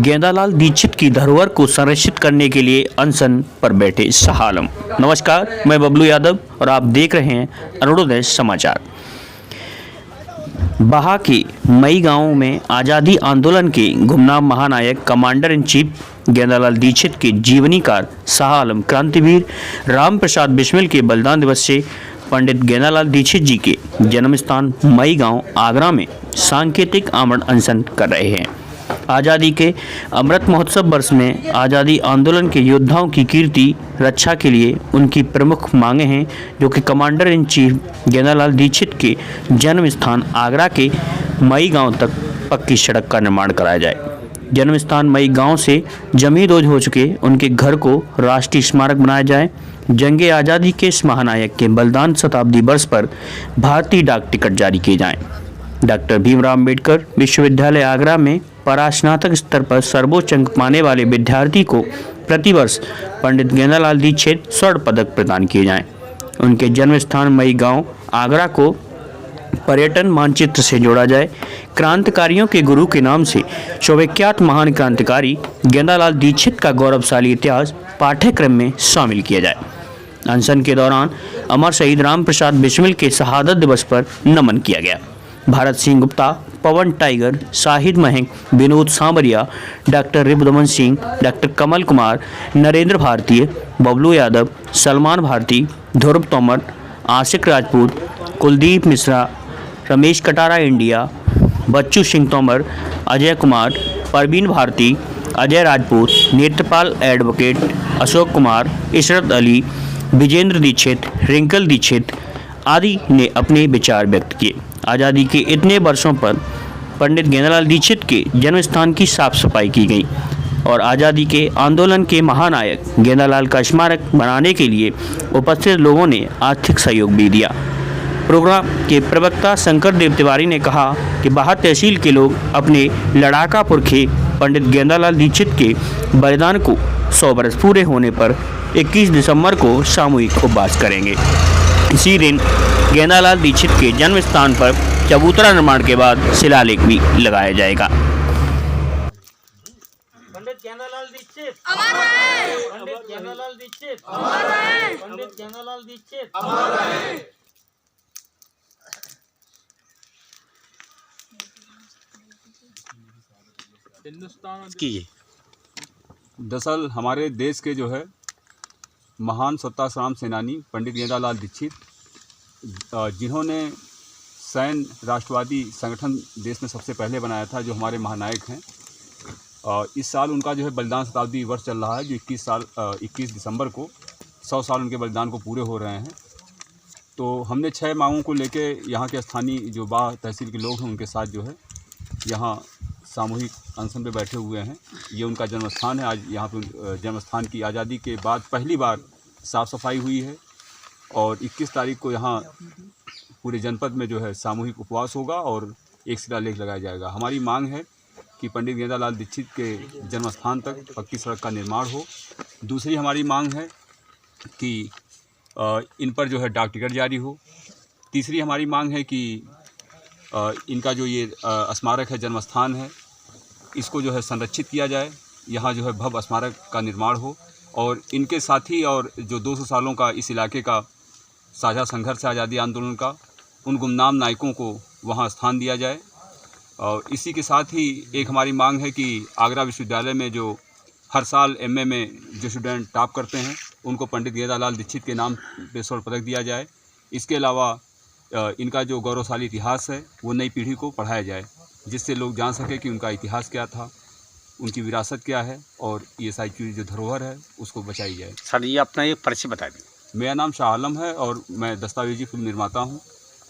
गेंदालाल दीक्षित की धरोहर को संरक्षित करने के लिए अनशन पर बैठे शाह आलम। नमस्कार, मैं बबलू यादव और आप देख रहे हैं अरुणोदय समाचार। बहा के मई गांव में आज़ादी आंदोलन के गुमनाम महानायक commander in chief Gendalal Dikshit के जीवनीकार शाह आलम क्रांतिवीर राम प्रसाद बिस्मिल के बलिदान दिवस से पंडित गेंदालाल दीक्षित जी के जन्म स्थान मई गांव आगरा में सांकेतिक आमरण अनशन कर रहे हैं। आज़ादी के अमृत महोत्सव वर्ष में आज़ादी आंदोलन के योद्धाओं की कीर्ति रक्षा के लिए उनकी प्रमुख मांगे हैं, जो कि commander in chief Gendalal Dikshit के जन्म स्थान आगरा के मई गांव तक पक्की सड़क का निर्माण कराया जाए। जन्म स्थान मई गांव से जमींदोज हो चुके उनके घर को राष्ट्रीय स्मारक बनाया जाए। जंगे आज़ादी के इस महानायक के बलिदान शताब्दी वर्ष पर भारतीय डाक टिकट जारी किए जाएं। डॉक्टर भीमराव अम्बेडकर विश्वविद्यालय आगरा में परास्नातक स्तर पर सर्वोच्च अंक पाने वाले विद्यार्थी को प्रतिवर्ष पंडित गेंदालाल दीक्षित स्वर्ण पदक प्रदान किए जाएं। उनके जन्म स्थान मई गांव आगरा को पर्यटन मानचित्र से जोड़ा जाए। क्रांतिकारियों के गुरु के नाम से सुविख्यात महान क्रांतिकारी गेंदालाल दीक्षित का गौरवशाली इतिहास पाठ्यक्रम में शामिल किया जाए। अनशन के दौरान अमर शहीद राम प्रसाद बिस्मिल के शहादत दिवस पर नमन किया गया। भारत सिंह गुप्ता, पवन टाइगर, शाहिद महंग, विनोद सांवरिया, डॉक्टर रिपुदमन सिंह, डॉक्टर कमल कुमार, नरेंद्र भारतीय, बबलू यादव, सलमान भारती, ध्रुव तोमर, आशिक Rajput, Kuldeep Mishra, Ramesh Katara India, Bachchu Singh Tomar, Ajay Kumar, Parveen Bharti, Ajay Rajput, Netrapal advocate, Ashok Kumar, Ishrat Ali, Vijendra Dixit, wrinkle Dixit आदि ने अपने विचार व्यक्त किए। आज़ादी के इतने वर्षों पर पंडित गेंदालाल दीक्षित के जन्म स्थान की साफ सफाई की गई और आज़ादी के आंदोलन के महानायक गेंदालाल का स्मारक बनाने के लिए उपस्थित लोगों ने आर्थिक सहयोग भी दिया। प्रोग्राम के प्रवक्ता शंकर देव तिवारी ने कहा कि बहा तहसील के लोग अपने लड़ाका पुरखे पंडित गेंदालाल दीक्षित के बलिदान को 100 वर्ष पूरे होने पर 21 दिसंबर को सामूहिक उपवास करेंगे। इसी दिन गेंदालाल दीक्षित के जन्म स्थान पर चबूतरा निर्माण के बाद शिलालेख भी लगाया जाएगा। पंडित गेंदालाल दीक्षित अमर रहे। पंडित गेंदालाल दीक्षित अमर रहे। पंडित गेंदालाल दीक्षित अमर रहे। कीजिए। दरअसल हमारे देश के जो है महान स्वतंत्रता संग्राम सेनानी पंडित गेंदालाल दीक्षित, जिन्होंने सैन्य राष्ट्रवादी संगठन देश में सबसे पहले बनाया था, जो हमारे महानायक हैं। इस साल उनका जो है बलिदान शताब्दी वर्ष चल रहा है, जो 21 दिसंबर को 100 साल उनके बलिदान को पूरे हो रहे हैं। तो हमने 6 मांगों को लेके यहाँ के स्थानीय जो बहा तहसील के लोग हैं उनके साथ जो है यहाँ सामूहिक अनशन पे बैठे हुए हैं। ये उनका जन्म स्थान है। आज यहाँ पे जन्म स्थान की आज़ादी के बाद पहली बार साफ़ सफाई हुई है और 21 तारीख को यहाँ पूरे जनपद में जो है सामूहिक उपवास होगा और एक शिलालेख लगाया जाएगा। हमारी मांग है कि पंडित गेंदालाल दीक्षित के जन्म स्थान तक पक्की सड़क का निर्माण हो। दूसरी हमारी मांग है कि इन पर जो है डाक टिकट जारी हो। तीसरी हमारी मांग है कि इनका जो ये स्मारक है, जन्म स्थान है, इसको जो है संरक्षित किया जाए। यहाँ जो है भव्य स्मारक का निर्माण हो और इनके साथी और जो 200 सालों का इस इलाके का साझा संघर्ष है आज़ादी आंदोलन का, उन गुमनाम नायकों को वहाँ स्थान दिया जाए। और इसी के साथ ही एक हमारी मांग है कि आगरा विश्वविद्यालय में जो हर साल MA में जो स्टूडेंट टॉप करते हैं, उनको पंडित गेंदालाल दीक्षित के नाम पे स्वर्ण पदक दिया जाए। इसके अलावा इनका जो गौरवशाली इतिहास है वो नई पीढ़ी को पढ़ाया जाए, जिससे लोग जान सके कि उनका इतिहास क्या था, उनकी विरासत क्या है और ये सारी चीज़ जो धरोहर है उसको बचाई जाए। सर, ये अपना एक परिचय बता दें। मेरा नाम शाह आलम है और मैं दस्तावेजी फिल्म निर्माता हूँ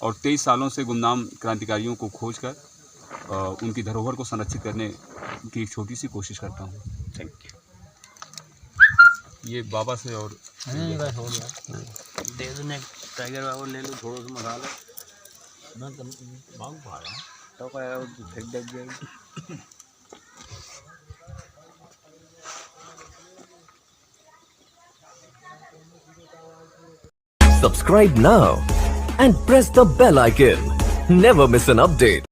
और 23 सालों से गुमनाम क्रांतिकारियों को खोजकर उनकी धरोहर को संरक्षित करने की एक छोटी सी कोशिश करता हूँ। Thank you. ये बाबा से और बस हो गया। दे दो टाइगर बाबू, ले लो थोड़ा सा मसाला। मैं तो मांग पा रहा हूँ तो क्या फेंक दे जाएगी। Subscribe now and press the bell icon. Never miss an update.